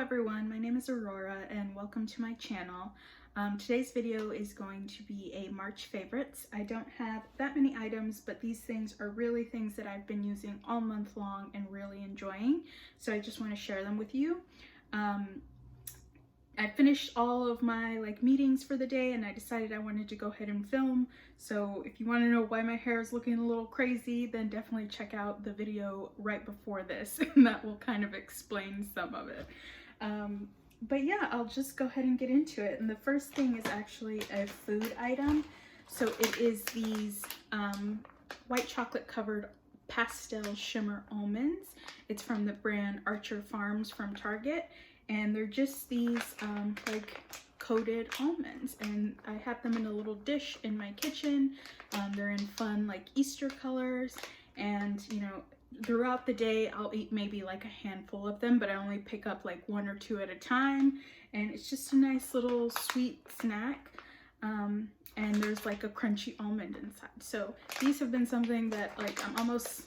everyone, my name is Aurora and welcome to my channel. Today's video is going to be a March favorites. I don't have that many items, but these things are really things that I've been using all month long and really enjoying, so I just want to share them with you. I finished all of my meetings for the day and I decided I wanted to go ahead and film. So if you want to know why my hair is looking a little crazy, then definitely check out the video right before this and that will kind of explain some of it. But yeah, I'll just go ahead and get into it. And the first thing is actually a food item. So it is these white chocolate covered pastel shimmer almonds. It's from the brand Archer Farms from Target. And they're just these coated almonds, and I have them in a little dish in my kitchen. They're in fun Easter colors, and you know, throughout the day I'll eat maybe a handful of them, but I only pick up one or two at a time, and it's just a nice little sweet snack. And there's a crunchy almond inside. So these have been something that I'm almost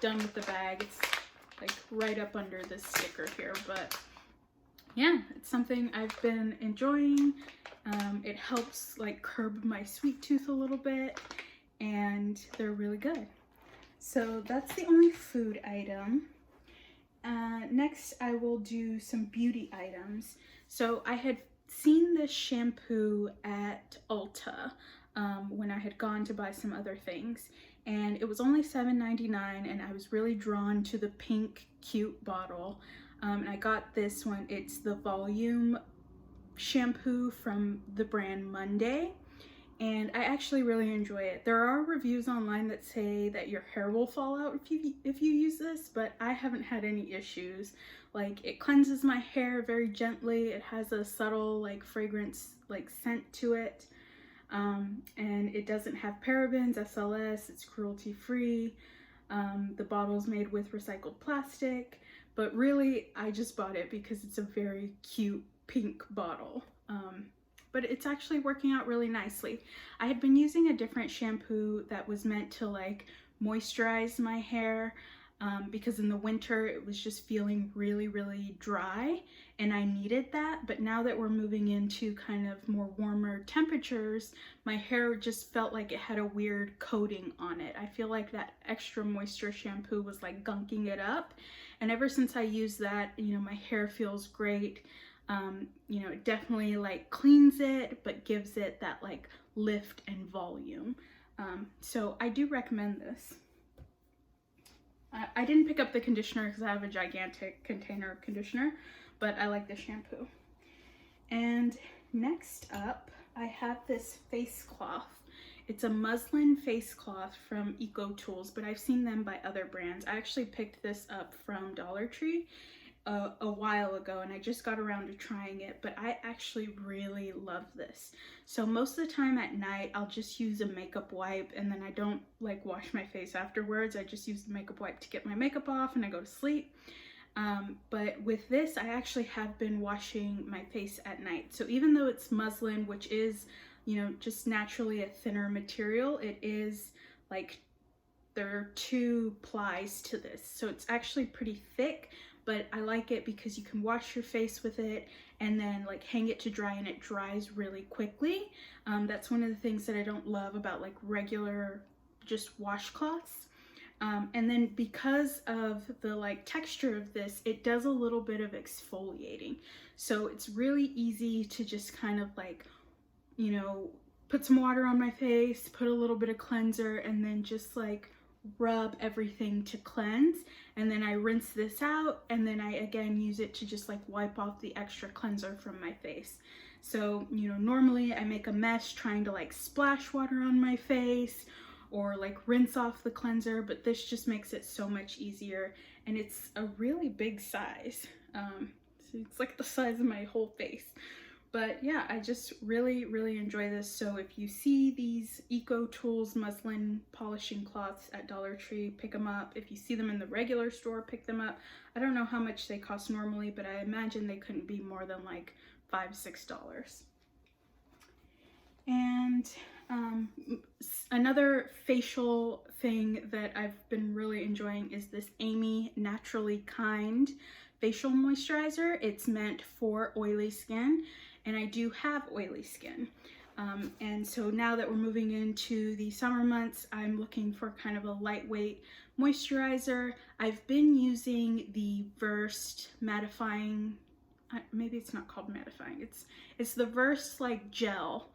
done with the bag. It's right up under this sticker here, but yeah, it's something I've been enjoying. It helps curb my sweet tooth a little bit, and they're really good. So that's the only food item. Next I will do some beauty items. So I had seen this shampoo at Ulta when I had gone to buy some other things, and it was only $7.99, and I was really drawn to the pink cute bottle. And I got this one. It's the volume shampoo from the brand Monday, and I actually really enjoy it. There are reviews online that say that your hair will fall out if you use this, but I haven't had any issues. It cleanses my hair very gently. It has a subtle fragrance scent to it, and it doesn't have parabens, SLS. It's cruelty free. The bottle's made with recycled plastic. But really, I just bought it because it's a very cute pink bottle. But it's actually working out really nicely. I had been using a different shampoo that was meant to moisturize my hair because in the winter it was just feeling really, really dry, and I needed that. But now that we're moving into kind of more warmer temperatures, my hair just felt like it had a weird coating on it. I feel like that extra moisture shampoo was gunking it up. And ever since I used that, you know, my hair feels great. You know, it definitely cleans it, but gives it that lift and volume. So I do recommend this. I didn't pick up the conditioner because I have a gigantic container of conditioner, but I like the shampoo. And next up, I have this face cloth. It's a muslin face cloth from Eco Tools, but I've seen them by other brands. I actually picked this up from Dollar Tree a while ago, and I just got around to trying it, but I actually really love this. So most of the time at night, I'll just use a makeup wipe, and then I don't wash my face afterwards. I just use the makeup wipe to get my makeup off and I go to sleep. But with this, I actually have been washing my face at night. So even though it's muslin, which is, you know, just naturally a thinner material, it is there are two plies to this. So it's actually pretty thick, but I like it because you can wash your face with it and then hang it to dry, and it dries really quickly. That's one of the things that I don't love about regular just washcloths. And then because of the texture of this, it does a little bit of exfoliating. So it's really easy to just kind of you know, put some water on my face, put a little bit of cleanser, and then just rub everything to cleanse. And then I rinse this out, and then I again use it to just wipe off the extra cleanser from my face. So, you know, normally I make a mess trying to splash water on my face or rinse off the cleanser, but this just makes it so much easier. And it's a really big size. So it's the size of my whole face. But yeah, I just really, really enjoy this. So if you see these Eco Tools muslin polishing cloths at Dollar Tree, pick them up. If you see them in the regular store, pick them up. I don't know how much they cost normally, but I imagine they couldn't be more than $5–6. And another facial thing that I've been really enjoying is this Amy Naturally Kind facial moisturizer. It's meant for oily skin, and I do have oily skin. And so now that we're moving into the summer months, I'm looking for kind of a lightweight moisturizer. I've been using the Versed mattifying, maybe it's not called mattifying, it's the Versed like gel.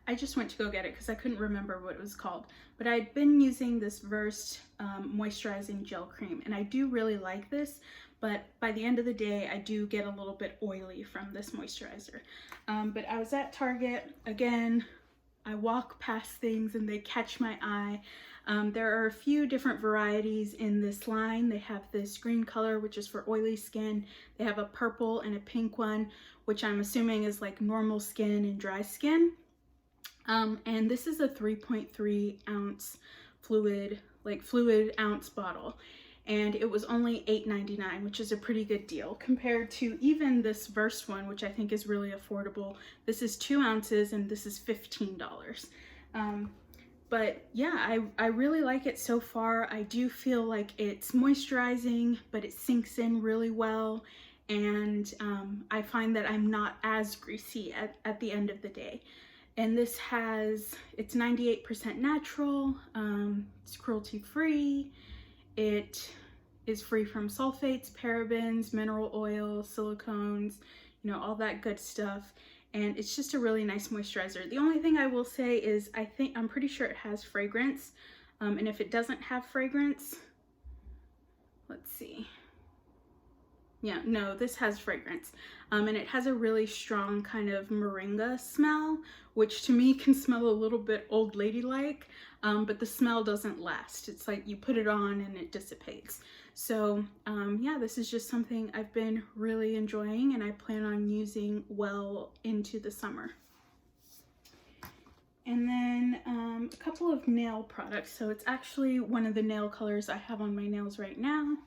I just went to go get it because I couldn't remember what it was called. But I'd been using this Versed moisturizing gel cream, and I do really like this, but by the end of the day, I do get a little bit oily from this moisturizer. But I was at Target. Again, I walk past things and they catch my eye. There are a few different varieties in this line. They have this green color, which is for oily skin. They have a purple and a pink one, which I'm assuming is like normal skin and dry skin. And this is a 3.3 ounce fluid ounce bottle. And it was only $8.99, which is a pretty good deal compared to even this Versed one, which I think is really affordable. This is 2 ounces and this is $15. But yeah, I really like it so far. I do feel like it's moisturizing, but it sinks in really well. And I find that I'm not as greasy at the end of the day. And this it's 98% natural, it's cruelty free, it is free from sulfates, parabens, mineral oil, silicones, you know, all that good stuff. And it's just a really nice moisturizer. The only thing I will say is I'm pretty sure it has fragrance. And if it doesn't have fragrance, let's see. Yeah, no, this has fragrance. And it has a really strong kind of moringa smell, which to me can smell a little bit old lady-like, but the smell doesn't last. It's like you put it on and it dissipates. So yeah, this is just something I've been really enjoying and I plan on using well into the summer. And then a couple of nail products. So it's actually one of the nail colors I have on my nails right now.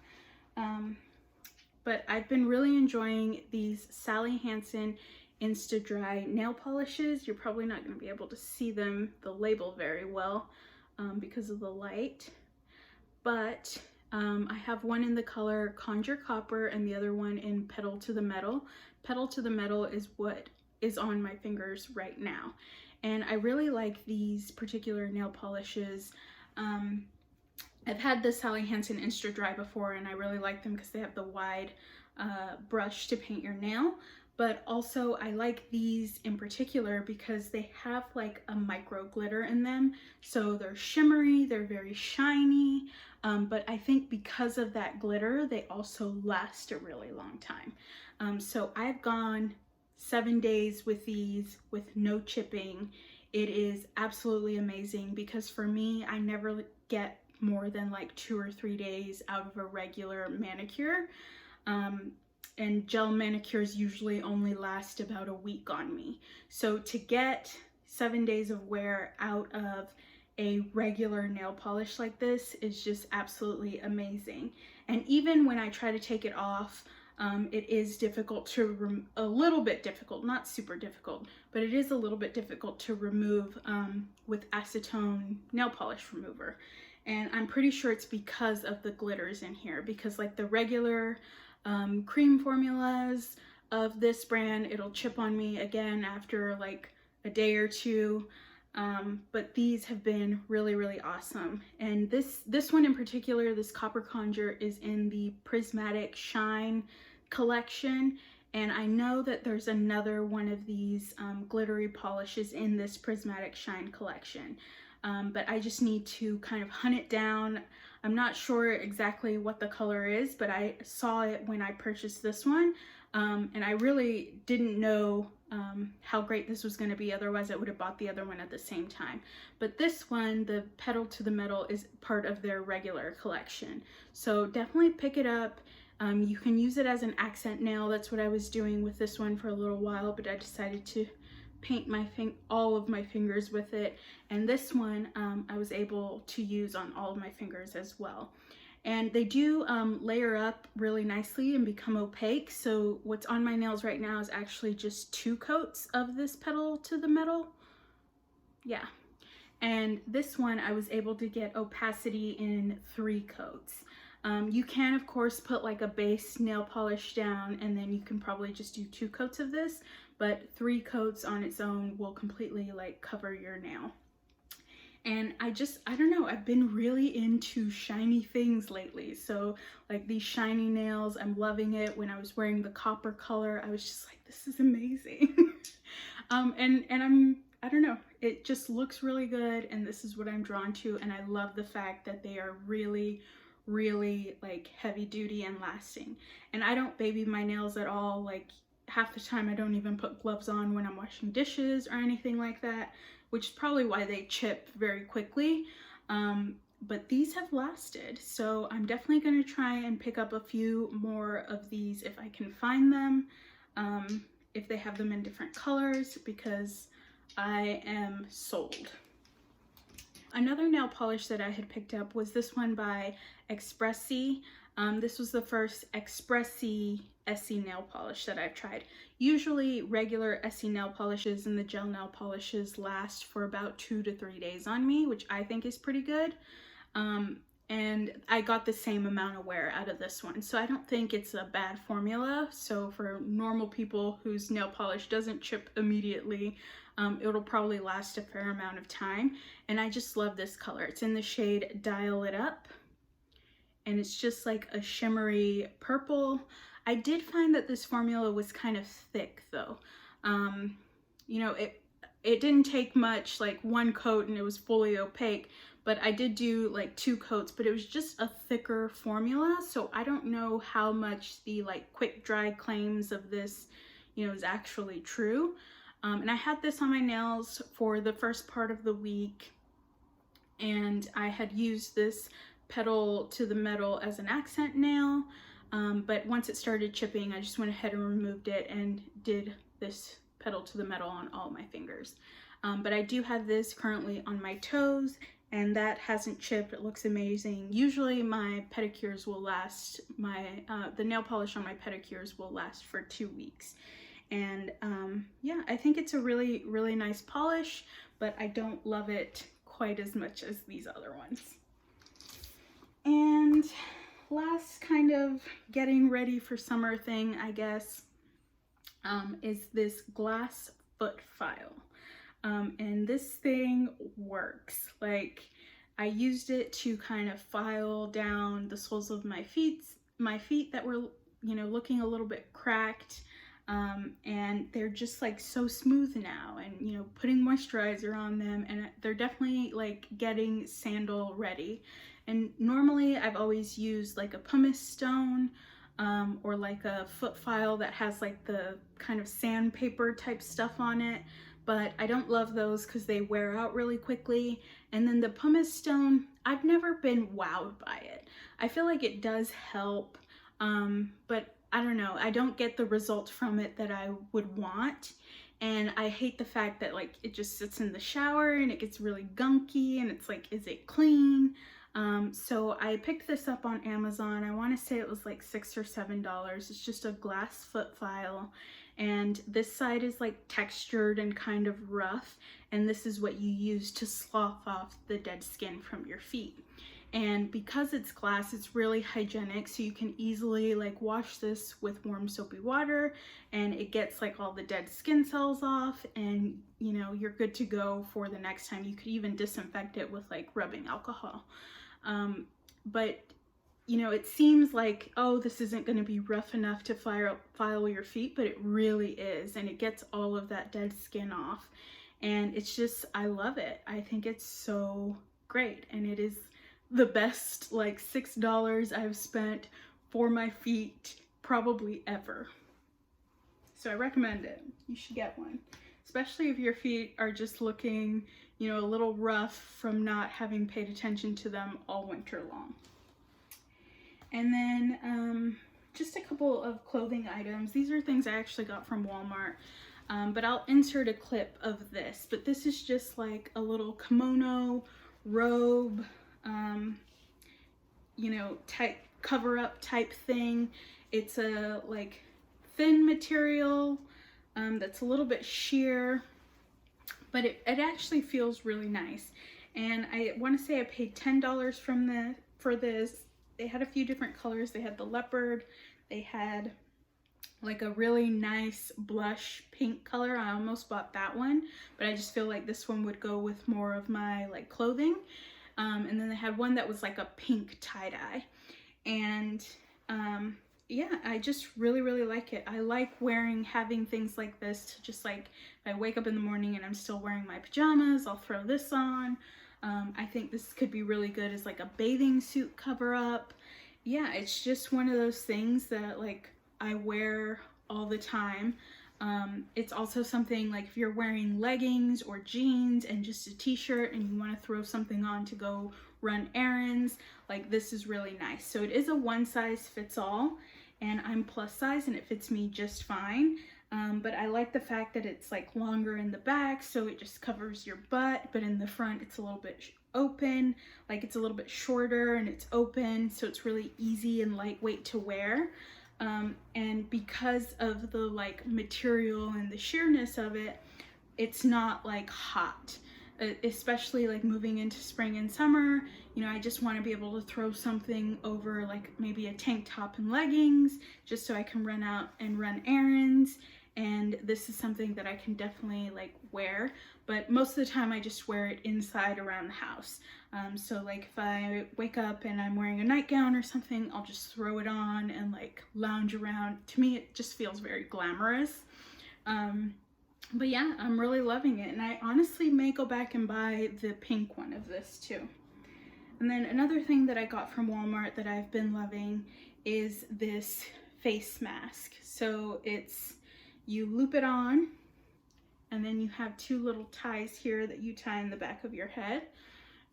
But I've been really enjoying these Sally Hansen Insta Dry nail polishes. You're probably not going to be able to see the label very well because of the light. But I have one in the color Conjure Copper and the other one in Pedal to the Metal. Pedal to the Metal is what is on my fingers right now. And I really like these particular nail polishes. I've had the Sally Hansen Insta Dry before and I really like them because they have the wide brush to paint your nail. But also I like these in particular because they have like a micro glitter in them. So they're shimmery, they're very shiny, but I think because of that glitter, they also last a really long time. So I've gone 7 days with these with no chipping. It is absolutely amazing because for me, I never get more than like 2 or 3 days out of a regular manicure. And gel manicures usually only last about a week on me. So to get 7 days of wear out of a regular nail polish like this is just absolutely amazing. And even when I try to take it off, it is difficult a little bit difficult, not super difficult, but it is a little bit difficult to remove with acetone nail polish remover. And I'm pretty sure it's because of the glitters in here, because like the regular cream formulas of this brand, it'll chip on me again after like a day or two. But these have been really, really awesome. And this one in particular, this Copper Conjure, is in the Prismatic Shine collection. And I know that there's another one of these glittery polishes in this Prismatic Shine collection. But I just need to kind of hunt it down. I'm not sure exactly what the color is, but I saw it when I purchased this one. And I really didn't know how great this was going to be. Otherwise, I would have bought the other one at the same time. But this one, the Pedal to the Metal, is part of their regular collection. So definitely pick it up. You can use it as an accent nail. That's what I was doing with this one for a little while, but I decided to paint all of my fingers with it. And this one I was able to use on all of my fingers as well. And they do layer up really nicely and become opaque. So what's on my nails right now is actually just 2 coats of this Pedal to the Metal. Yeah. And this one I was able to get opacity in 3 coats. You can of course put like a base nail polish down, and then you can probably just do 2 coats of this, but 3 coats on its own will completely like cover your nail. And I don't know, I've been really into shiny things lately. So like these shiny nails, I'm loving it. When I was wearing the copper color, I was just like, this is amazing. I don't know, it just looks really good, and this is what I'm drawn to. And I love the fact that they are really, really like heavy duty and lasting. And I don't baby my nails at all. Like half the time I don't even put gloves on when I'm washing dishes or anything like that, which is probably why they chip very quickly. But these have lasted, so I'm definitely going to try and pick up a few more of these if I can find them, if they have them in different colors, because I am sold. Another nail polish that I had picked up was this one by Essie. This was the first Essie nail polish that I've tried. Usually regular Essie nail polishes and the gel nail polishes last for about 2 to 3 days on me, which I think is pretty good. And I got the same amount of wear out of this one, so I don't think it's a bad formula. So for normal people whose nail polish doesn't chip immediately, it'll probably last a fair amount of time. And I just love this color. It's in the shade Dial It Up, and it's just like a shimmery purple. I did find that this formula was kind of thick though. You know, it didn't take much, like 1 coat and it was fully opaque, but I did do like 2 coats, but it was just a thicker formula. So I don't know how much the like quick dry claims of this, you know, is actually true. And I had this on my nails for the first part of the week, and I had used this petal to the metal as an accent nail. But once it started chipping, I just went ahead and removed it and did this petal to the metal on all my fingers. But I do have this currently on my toes, and that hasn't chipped. It looks amazing. Usually my pedicures will last, the nail polish on my pedicures will last for 2 weeks. And yeah, I think it's a really, really nice polish, but I don't love it quite as much as these other ones. And last kind of getting ready for summer thing, I guess, is this glass foot file. And this thing works. Like, I used it to kind of file down the soles of my feet that were, you know, looking a little bit cracked. And they're just like so smooth now, and you know, putting moisturizer on them, and they're definitely like getting sandal ready. And normally I've always used like a pumice stone, or like a foot file that has like the kind of sandpaper type stuff on it, but I don't love those because they wear out really quickly. And then the pumice stone, I've never been wowed by it. I feel like it does help, but I don't know, I don't get the results from it that I would want. And I hate the fact that like it just sits in the shower and it gets really gunky, and it's like, is it clean? So I picked this up on Amazon. I want to say it was like $6 or $7. It's just a glass foot file, and this side is like textured and kind of rough, and this is what you use to slough off the dead skin from your feet. And because it's glass, it's really hygienic, so you can easily like wash this with warm soapy water, and it gets like all the dead skin cells off, and you know, you're good to go for the next time. You could even disinfect it with like rubbing alcohol. But you know, it seems like, oh, this isn't going to be rough enough to file your feet, but it really is, and it gets all of that dead skin off. And it's just, I love it. I think it's so great, and it is the best like $6 I've spent for my feet probably ever. So I recommend it. You should get one, especially if your feet are just looking, you know, a little rough from not having paid attention to them all winter long. And then just a couple of clothing items. These are things I actually got from Walmart, but I'll insert a clip of this. But this is just like a little kimono robe, you know, type cover up type thing. It's a like thin material that's a little bit sheer, but it actually feels really nice. And I want to say I paid $10 for this. they had a few different colors. They had the leopard, they had like a really nice blush pink color. I almost bought that one, but I just feel like this one would go with more of my like clothing. And then they had one that was like a pink tie-dye. And yeah, I just really, really like it. I like having things like this to just like, if I wake up in the morning and I'm still wearing my pajamas, I'll throw this on. I think this could be really good as like a bathing suit cover up. Yeah, it's just one of those things that like I wear all the time. It's also something like if you're wearing leggings or jeans and just a t-shirt and you want to throw something on to go run errands, like this is really nice. So it is a one size fits all, and I'm plus size and it fits me just fine. But I like the fact that it's like longer in the back, so it just covers your butt, but in the front it's a little bit open, like it's a little bit shorter and it's open, so it's really easy and lightweight to wear. And because of the like material and the sheerness of it, it's not like hot, especially like moving into spring and summer. You know, I just want to be able to throw something over like maybe a tank top and leggings just so I can run out and run errands. And this is something that I can definitely like wear, but most of the time I just wear it inside around the house. So like if I wake up and I'm wearing a nightgown or something, I'll just throw it on and like lounge around. To me, it just feels very glamorous. But yeah, I'm really loving it. And I honestly may go back and buy the pink one of this too. And then another thing that I got from Walmart that I've been loving is this face mask. So you loop it on, and then you have two little ties here that you tie in the back of your head.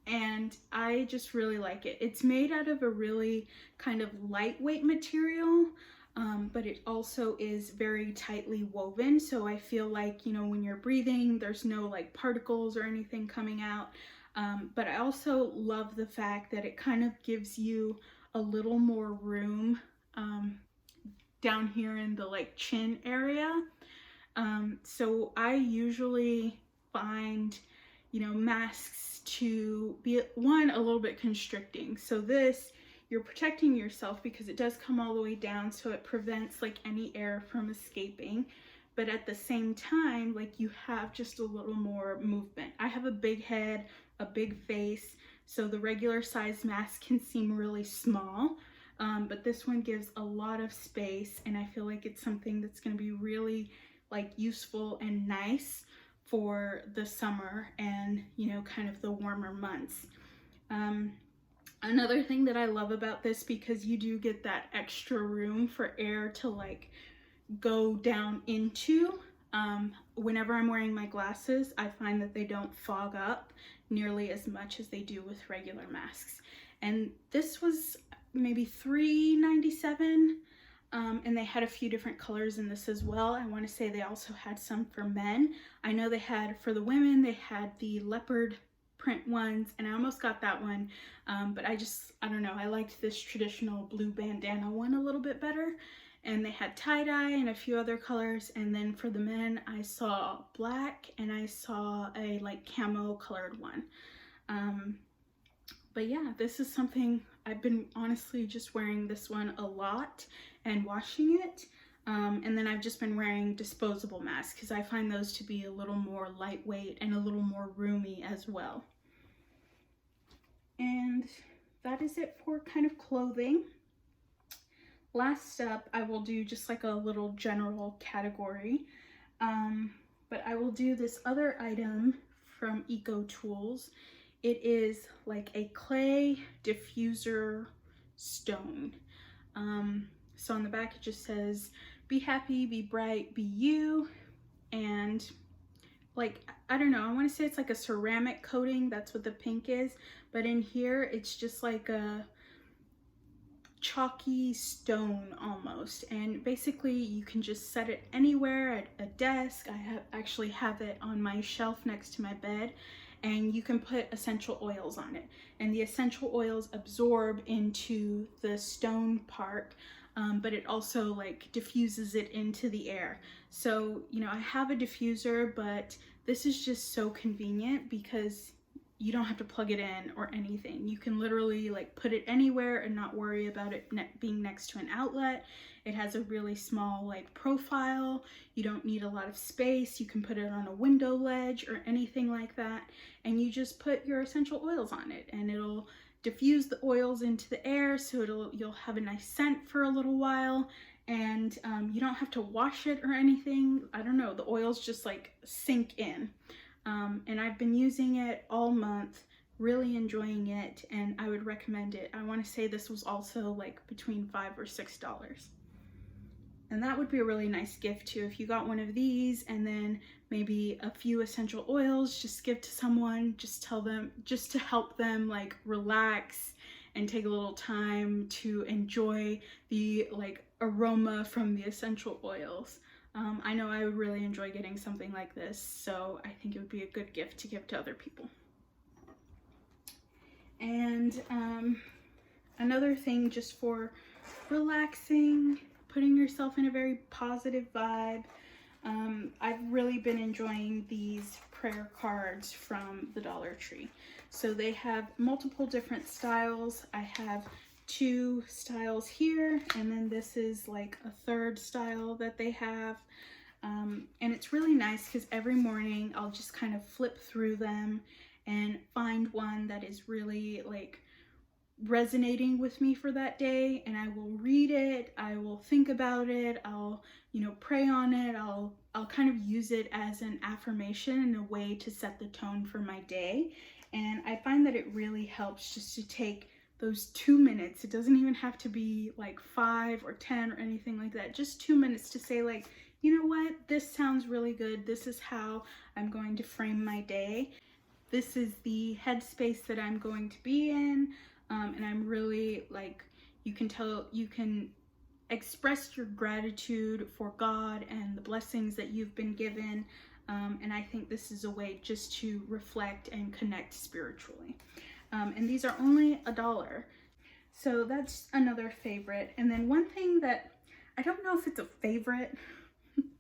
And I just really like it. It's made out of a really kind of lightweight material, but it also is very tightly woven. So I feel like, you know, when you're breathing, there's no like particles or anything coming out. But I also love the fact that it kind of gives you a little more room down here in the like chin area. So I usually find, you know, masks to be one, a little bit constricting. So this, you're protecting yourself because it does come all the way down, so it prevents like any air from escaping. But at the same time, like you have just a little more movement. I have a big head, a big face, so the regular size mask can seem really small. But this one gives a lot of space, and I feel like it's something that's going to be really like useful and nice for the summer and, you know, kind of the warmer months. Another thing that I love about this, because you do get that extra room for air to like go down into. Whenever I'm wearing my glasses, I find that they don't fog up nearly as much as they do with regular masks. And this was maybe $3.97. And they had a few different colors in this as well. I want to say they also had some for men. I know they had, for the women, they had the leopard print ones, and I almost got that one. But I don't know, I liked this traditional blue bandana one a little bit better. And they had tie-dye and a few other colors. And then for the men, I saw black and I saw a like camo colored one. But yeah, this is something I've been honestly just wearing this one a lot and washing it. And then I've just been wearing disposable masks because I find those to be a little more lightweight and a little more roomy as well. And that is it for kind of clothing. Last up, I will do just like a little general category. But I will do this other item from Eco Tools. It is like a clay diffuser stone. So on the back it just says, be happy, be bright, be you. And like, I don't know, I want to say it's like a ceramic coating. That's what the pink is. But in here, it's just like a chalky stone almost. And basically you can just set it anywhere at a desk. I actually have it on my shelf next to my bed. And you can put essential oils on it, and the essential oils absorb into the stone part, but it also like diffuses it into the air. So, you know, I have a diffuser, but this is just so convenient because you don't have to plug it in or anything. You can literally like put it anywhere and not worry about it being next to an outlet. It has a really small like profile. You don't need a lot of space. You can put it on a window ledge or anything like that. And you just put your essential oils on it and it'll diffuse the oils into the air, so you'll have a nice scent for a little while. And you don't have to wash it or anything. I don't know, the oils just like sink in. And I've been using it all month, really enjoying it, and I would recommend it. I want to say this was also like between $5 or $6. And that would be a really nice gift too. If you got one of these and then maybe a few essential oils, just give to someone, just tell them, just to help them like relax and take a little time to enjoy the like aroma from the essential oils. I know I would really enjoy getting something like this, so I think it would be a good gift to give to other people. And another thing just for relaxing, putting yourself in a very positive vibe, I've really been enjoying these prayer cards from the Dollar Tree. So they have multiple different styles. I have 2 styles here, and then this is like a 3rd style that they have. And it's really nice because every morning I'll just kind of flip through them and find one that is really like resonating with me for that day, and I will read it, I will think about it, I'll, you know, pray on it, I'll kind of use it as an affirmation and a way to set the tone for my day. And I find that it really helps just to take those 2 minutes. It doesn't even have to be like 5 or 10 or anything like that. Just 2 minutes to say like, you know what, this sounds really good. This is how I'm going to frame my day. This is the headspace that I'm going to be in. And I'm really like, you can express your gratitude for God and the blessings that you've been given. And I think this is a way just to reflect and connect spiritually. And these are only $1. So that's another favorite. And then one thing that I don't know if it's a favorite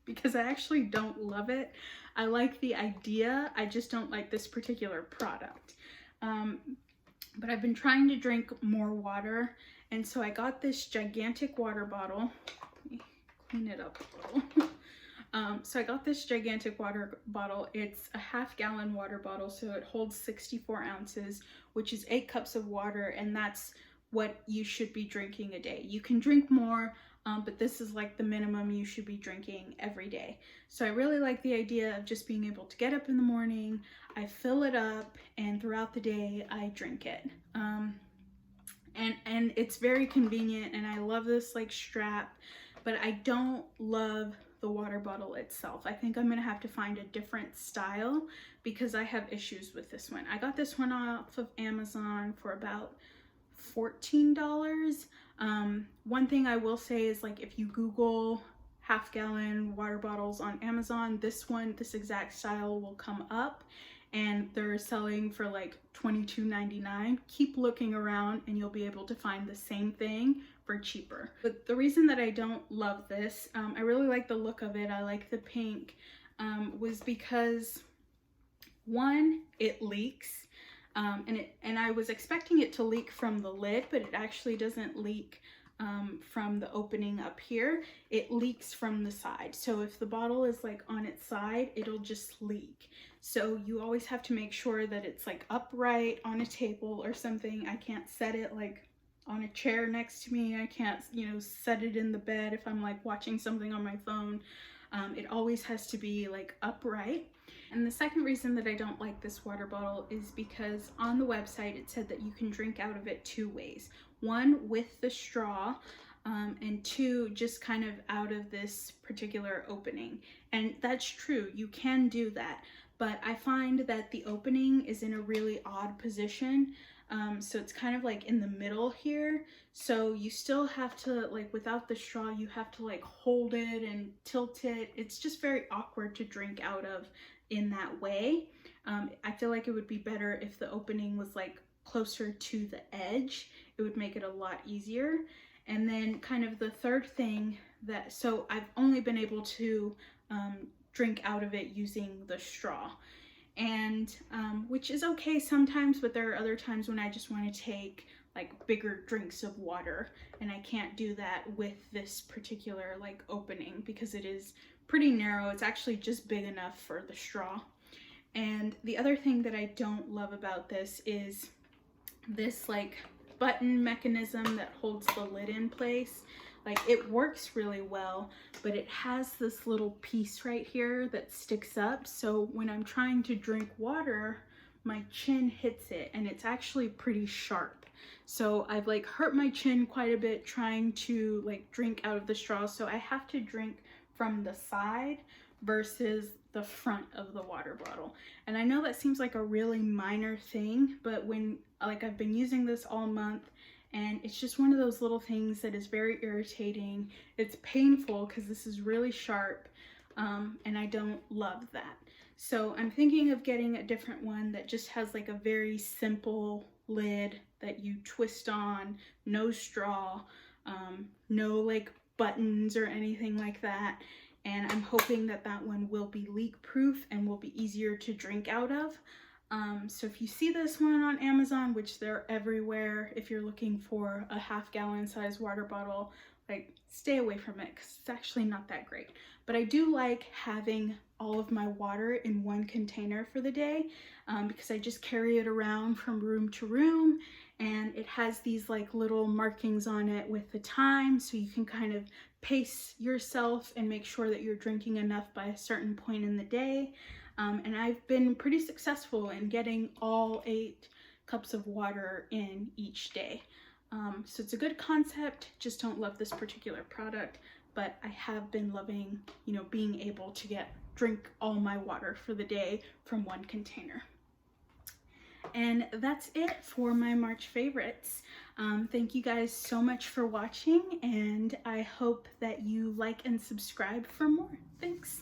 because I actually don't love it. I like the idea, I just don't like this particular product. But I've been trying to drink more water, and so I got this gigantic water bottle. Let me clean it up a little. So I got this gigantic water bottle. It's a half-gallon water bottle, so it holds 64 ounces, which is 8 cups of water, and that's what you should be drinking a day. You can drink more, but this is like the minimum you should be drinking every day. So I really like the idea of just being able to get up in the morning, I fill it up, and throughout the day I drink it. And it's very convenient, and I love this like strap, but I don't love the water bottle itself. I think I'm gonna have to find a different style because I have issues with this one. I got this one off of Amazon for about $14. One thing I will say is like if you Google half-gallon water bottles on Amazon, this exact style will come up, and they're selling for like $22.99. Keep looking around and you'll be able to find the same thing for cheaper. But the reason that I don't love this, I really like the look of it, I like the pink, was because one, it leaks. And I was expecting it to leak from the lid, but it actually doesn't leak from the opening up here. It leaks from the side. So if the bottle is like on its side, it'll just leak. So you always have to make sure that it's like upright on a table or something. I can't set it like on a chair next to me. I can't, you know, set it in the bed if I'm like watching something on my phone. It always has to be like upright. And the second reason that I don't like this water bottle is because on the website it said that you can drink out of it 2 ways. One, with the straw, and 2, just kind of out of this particular opening. And that's true, you can do that. But I find that the opening is in a really odd position. So it's kind of like in the middle here. So you still have to, like without the straw, you have to like hold it and tilt it. It's just very awkward to drink out of in that way. I feel like it would be better if the opening was like closer to the edge. It would make it a lot easier. And then kind of the third thing that, so I've only been able to drink out of it using the straw. and which is okay sometimes, but there are other times when I just want to take like bigger drinks of water, and I can't do that with this particular like opening because it is pretty narrow. It's actually just big enough for the straw. And the other thing that I don't love about this is this like button mechanism that holds the lid in place. Like, it works really well, but it has this little piece right here that sticks up. So when I'm trying to drink water, my chin hits it, and it's actually pretty sharp. So I've like hurt my chin quite a bit trying to like drink out of the straw. So I have to drink from the side versus the front of the water bottle. And I know that seems like a really minor thing, but when like I've been using this all month, and it's just one of those little things that is very irritating. It's painful because this is really sharp, and I don't love that. So I'm thinking of getting a different one that just has like a very simple lid that you twist on, no straw, no like buttons or anything like that. And I'm hoping that that one will be leak proof and will be easier to drink out of. So if you see this one on Amazon, which they're everywhere, if you're looking for a half-gallon size water bottle, like, stay away from it because it's actually not that great. But I do like having all of my water in one container for the day, because I just carry it around from room to room, and it has these like little markings on it with the time, so you can kind of pace yourself and make sure that you're drinking enough by a certain point in the day. And I've been pretty successful in getting all 8 cups of water in each day. So it's a good concept, just don't love this particular product, but I have been loving, you know, being able to drink all my water for the day from one container. And that's it for my March favorites. Thank you guys so much for watching, and I hope that you like and subscribe for more. Thanks.